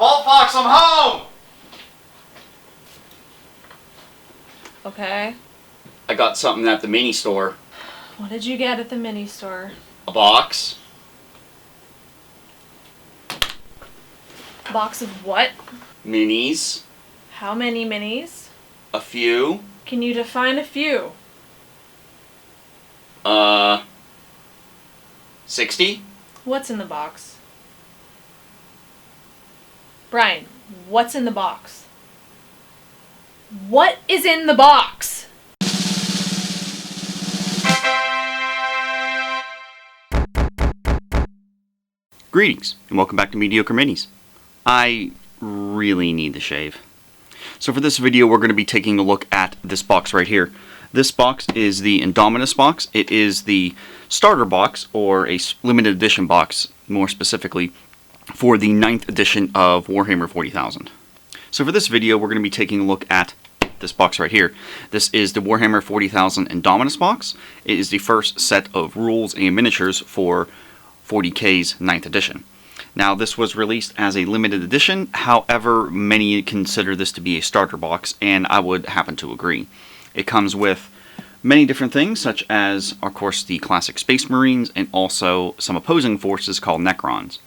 Vault Fox, I'm home! Okay. I got something at the mini store. What did you get at the mini store? A box. Box of what? Minis. How many minis? A few. Can you define a few? 60? What's in the box? Brian, what's in the box? What is in the box? Greetings, and welcome back to Mediocre Minis. I really need to shave. So for this video, we're going to be taking a look at this box right here. This box is the Indomitus box. It is the starter box, or a limited edition box, more specifically, for the 9th edition of Warhammer 40,000. So for this video, we're going to be taking a look at this box right here. This is the Warhammer 40,000 Indomitus box. It is the first set of rules and miniatures for 40K's 9th edition. Now, this was released as a limited edition, however, many consider this to be a starter box, and I would happen to agree. It comes with many different things, such as, of course, the classic Space Marines, and also some opposing forces called Necrons.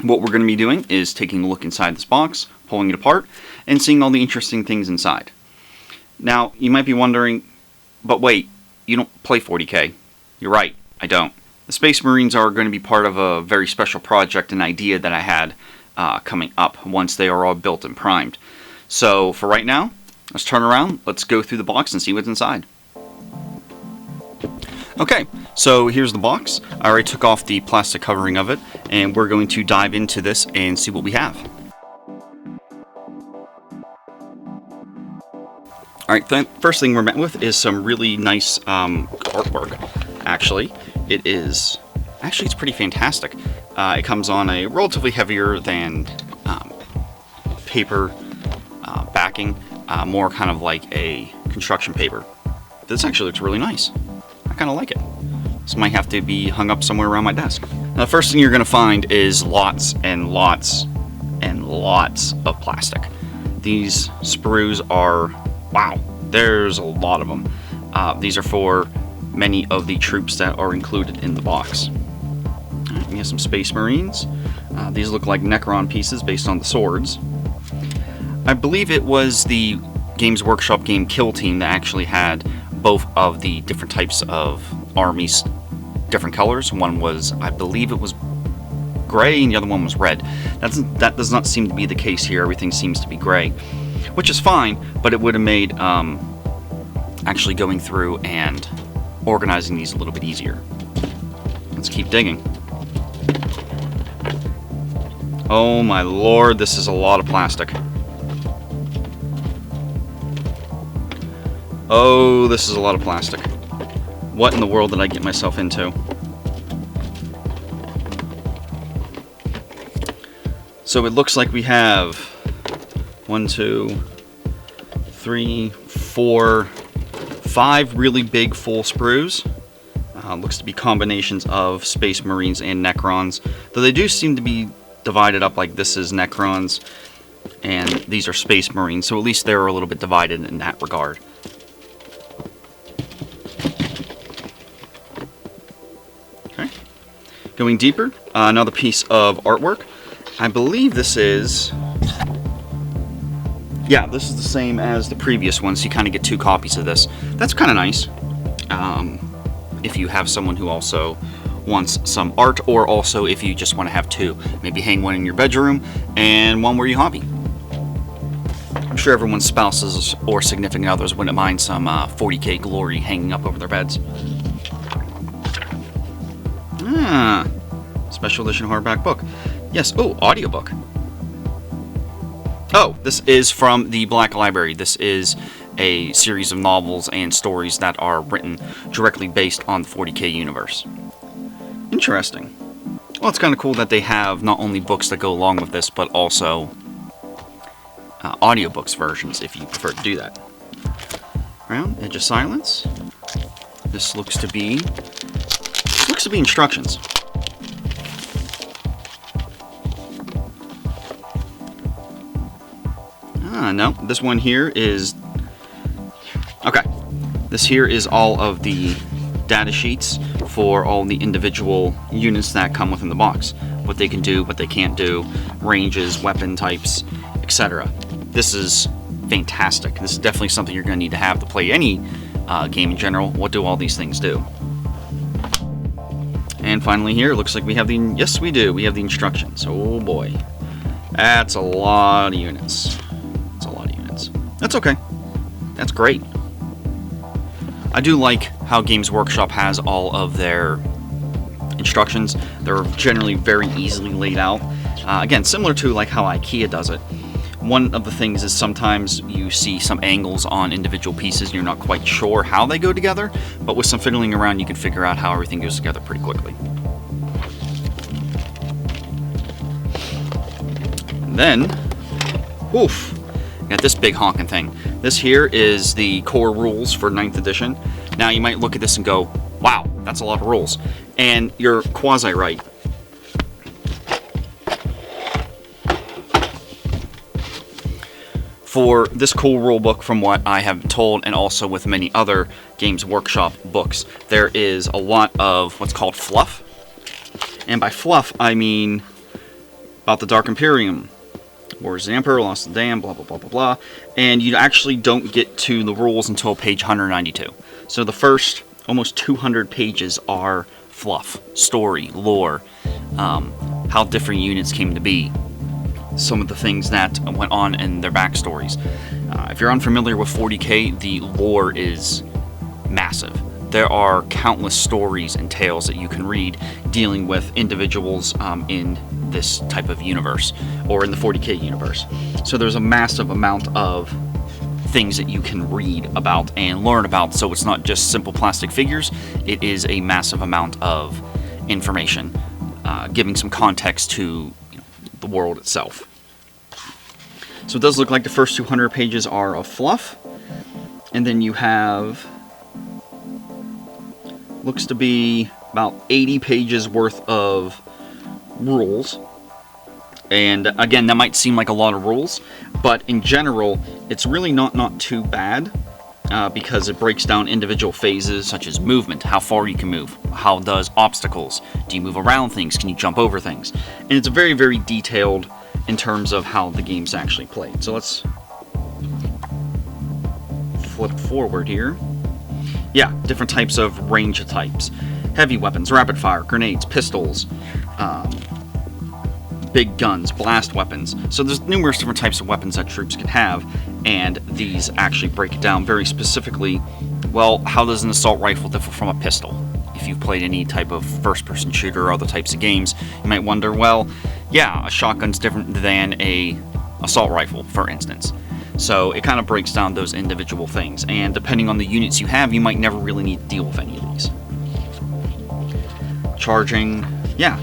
What we're going to be doing is taking a look inside this box, pulling it apart, and seeing all the interesting things inside. Now, you might be wondering, but wait, you don't play 40K. You're right, I don't. The Space Marines are going to be part of a very special project and idea that I had coming up once they are all built and primed. So for right now, let's turn around, let's go through the box and see what's inside. Okay, so here's the box. I already took off the plastic covering of it, and we're going to dive into this and see what we have. Alright, first thing we're met with is some really nice artwork, actually. It's pretty fantastic. It comes on a relatively heavier than paper backing, more kind of like a construction paper. This actually looks really nice. I kind of like it. This might have to be hung up somewhere around my desk. Now, the first thing you're going to find is lots and lots and lots of plastic. These sprues are, wow, there's a lot of them. These are for many of the troops that are included in the box. Right, we have some Space Marines. These look like Necron pieces based on the swords. I believe it was the Games Workshop game Kill Team that actually had both of the different types of armies, different colors. One was, I believe it was gray, and the other one was red. That does not seem to be the case here. Everything seems to be gray, which is fine, but it would have made actually going through and organizing these a little bit easier. Let's keep digging. Oh my lord, this is a lot of plastic. Oh, this is a lot of plastic. What in the world did I get myself into? So it looks like we have 1, 2, 3, 4, 5 really big full sprues. Looks to be combinations of Space Marines and Necrons, though they do seem to be divided up, like this is Necrons and these are Space Marines, so at least they're a little bit divided in that regard. Okay, going deeper, another piece of artwork. I believe this is, yeah, this is the same as the previous one, so you kind of get 2 copies of this. That's kind of nice. If you have someone who also wants some art, or also if you just want to have 2. Maybe hang one in your bedroom and one where you hobby. I'm sure everyone's spouses or significant others wouldn't mind some 40K glory hanging up over their beds. Special edition hardback book. Yes, oh, audiobook. Oh, this is from the Black Library. This is a series of novels and stories that are written directly based on the 40K universe. Interesting. Well, it's kind of cool that they have not only books that go along with this, but also audiobooks versions, if you prefer to do that. Around, Edge of Silence. This looks to be instructions. No, this one here is... Okay, this here is all of the data sheets for all the individual units that come within the box. What they can do, what they can't do, ranges, weapon types, etc. This is fantastic. This is definitely something you're going to need to have to play any game in general. What do all these things do? And finally here, it looks like we have the... Yes, we do. We have the instructions. Oh boy. That's a lot of units. That's a lot of units. That's okay. That's great. I do like how Games Workshop has all of their instructions. They're generally very easily laid out. Again, similar to like how IKEA does it. One of the things is sometimes you see some angles on individual pieces and you're not quite sure how they go together, but with some fiddling around you can figure out how everything goes together pretty quickly. And then, oof, got this big honking thing. This here is the core rules for 9th edition. Now you might look at this and go, wow, that's a lot of rules. And you're quasi-right. For this cool rule book, from what I have been told, and also with many other Games Workshop books, there is a lot of what's called fluff. And by fluff, I mean about the Dark Imperium, Wars of the Emperor, Lost the Dam, blah, blah, blah, blah, blah. And you actually don't get to the rules until page 192. So the first almost 200 pages are fluff, story, lore, how different units came to be, some of the things that went on in their backstories. If you're unfamiliar with 40K, the lore is massive. There are countless stories and tales that you can read dealing with individuals in this type of universe, or in the 40K universe. So there's a massive amount of things that you can read about and learn about, so it's not just simple plastic figures, it is a massive amount of information, giving some context to the world itself. So it does look like the first 200 pages are of fluff, and then you have, looks to be about 80 pages worth of rules. And again, that might seem like a lot of rules, but in general it's really not too bad, because it breaks down individual phases such as movement, how far you can move, how does obstacles, do you move around things, can you jump over things, and it's very, very detailed in terms of how the game's actually played. So let's flip forward here. Yeah, different types of range types. Heavy weapons, rapid fire, grenades, pistols, big guns, blast weapons. So there's numerous different types of weapons that troops can have, and these actually break it down very specifically. Well, how does an assault rifle differ from a pistol? If you've played any type of first-person shooter or other types of games, you might wonder, well, yeah, a shotgun's different than a assault rifle, for instance. So it kind of breaks down those individual things, and depending on the units you have, you might never really need to deal with any of these. Charging, yeah.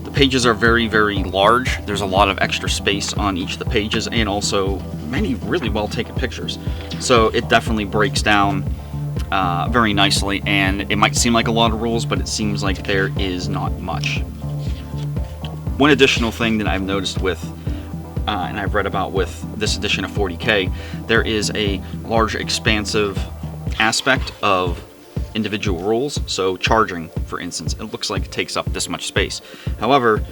The pages are very, very large. There's a lot of extra space on each of the pages, and also many really well taken pictures. So it definitely breaks down very nicely, and it might seem like a lot of rules, but it seems like there is not much. One additional thing that I've noticed with, and I've read about with this edition of 40K, there is a large expansive aspect of individual rules. So charging, for instance, it looks like it takes up this much space. However,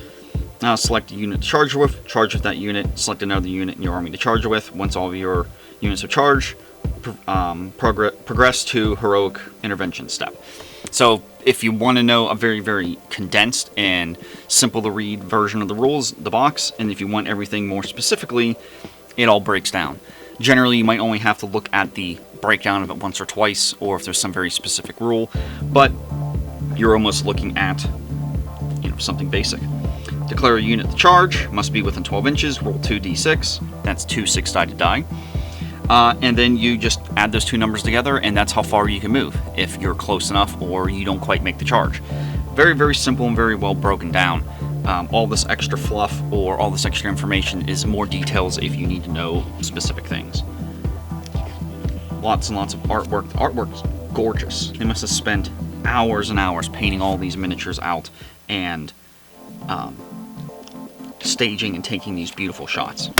select a unit to charge with that unit, select another unit in your army to charge with. Once all of your units are charged, progress to heroic intervention step. So if you want to know a very, very condensed and simple to read version of the rules, the box, and if you want everything more specifically, it all breaks down. Generally, you might only have to look at the breakdown of it once or twice, or if there's some very specific rule, but you're almost looking at, something basic. Declare a unit to charge, must be within 12 inches, roll 2d6, that's 2 6-sided die. And then you just add those two numbers together, and that's how far you can move if you're close enough or you don't quite make the charge. Very, very simple and very well broken down. All this extra fluff or all this extra information is more details if you need to know specific things. Lots and lots of artwork. The artwork's gorgeous. They must have spent hours and hours painting all these miniatures out and staging and taking these beautiful shots.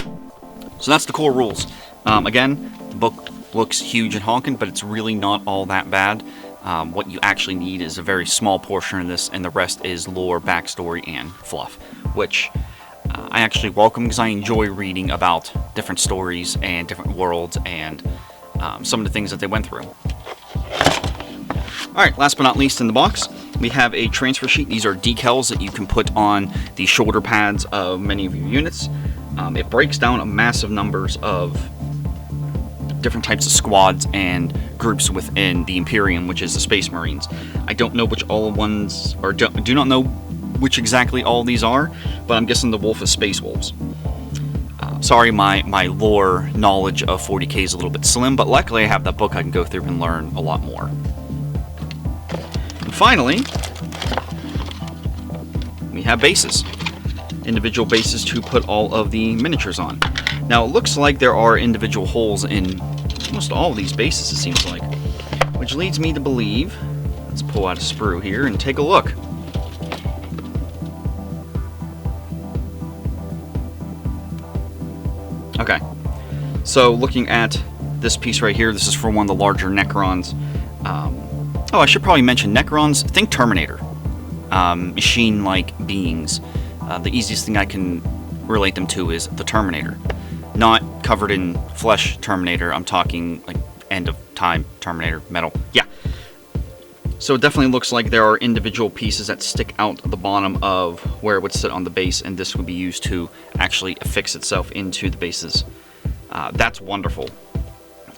So that's the core rules. Again, the book looks huge and honking, but it's really not all that bad. What you actually need is a very small portion of this, and the rest is lore, backstory, and fluff, which I actually welcome because I enjoy reading about different stories and different worlds and some of the things that they went through. Alright, last but not least in the box, we have a transfer sheet. These are decals that you can put on the shoulder pads of many of your units. It breaks down a massive numbers of different types of squads and groups within the Imperium, which is the Space Marines. I don't know which all ones, or do not know which exactly all these are, but I'm guessing the Wolf is Space Wolves. Sorry, my lore knowledge of 40k is a little bit slim, but luckily I have that book I can go through and learn a lot more. And finally, we have bases. Individual bases to put all of the miniatures on. Now it looks like there are individual holes in almost all of these bases, it seems like. Which leads me to believe, let's pull out a sprue here and take a look. Okay, so looking at this piece right here, this is for one of the larger Necrons. Oh, I should probably mention Necrons, think Terminator. Machine-like beings. The easiest thing I can relate them to is the Terminator. Not covered in flesh Terminator, I'm talking like end of time Terminator, metal. Yeah. So it definitely looks like there are individual pieces that stick out the bottom of where it would sit on the base, and this would be used to actually affix itself into the bases. That's wonderful.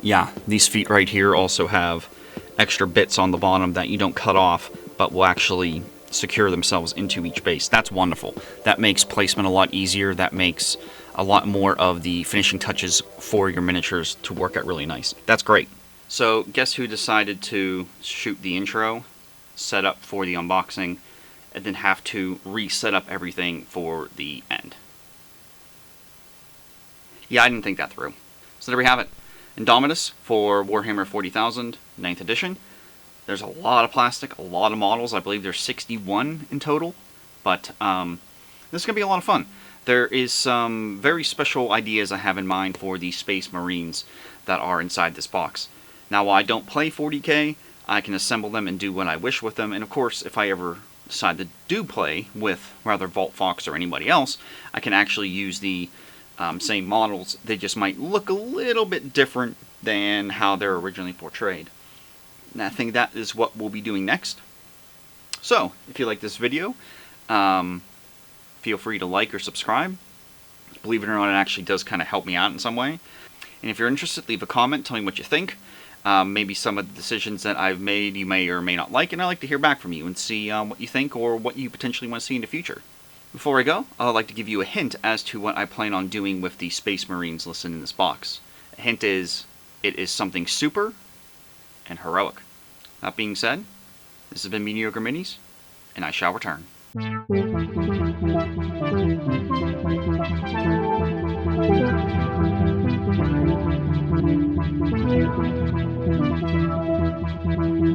Yeah, these feet right here also have extra bits on the bottom that you don't cut off, but will actually secure themselves into each base. That's wonderful. That makes placement a lot easier. That makes a lot more of the finishing touches for your miniatures to work out really nice. That's great. So guess who decided to shoot the intro, set up for the unboxing, and then have to reset up everything for the end? Yeah, I didn't think that through. So there we have it. Indomitus for Warhammer 40,000, 9th edition. There's a lot of plastic, a lot of models. I believe there's 61 in total. But this is going to be a lot of fun. There is some very special ideas I have in mind for the Space Marines that are inside this box. Now, while I don't play 40k, I can assemble them and do what I wish with them. And of course, if I ever decide to do play with rather Vault Fox or anybody else, I can actually use the same models. They just might look a little bit different than how they're originally portrayed. And I think that is what we'll be doing next. So, if you like this video, feel free to like or subscribe. Believe it or not, it actually does kind of help me out in some way. And if you're interested, leave a comment, tell me what you think. Maybe some of the decisions that I've made you may or may not like, and I'd like to hear back from you and see what you think or what you potentially want to see in the future. Before I go, I'd like to give you a hint as to what I plan on doing with the Space Marines listed in this box. A hint is, it is something super and heroic. That being said, this has been Mediocre Minis, and I shall return.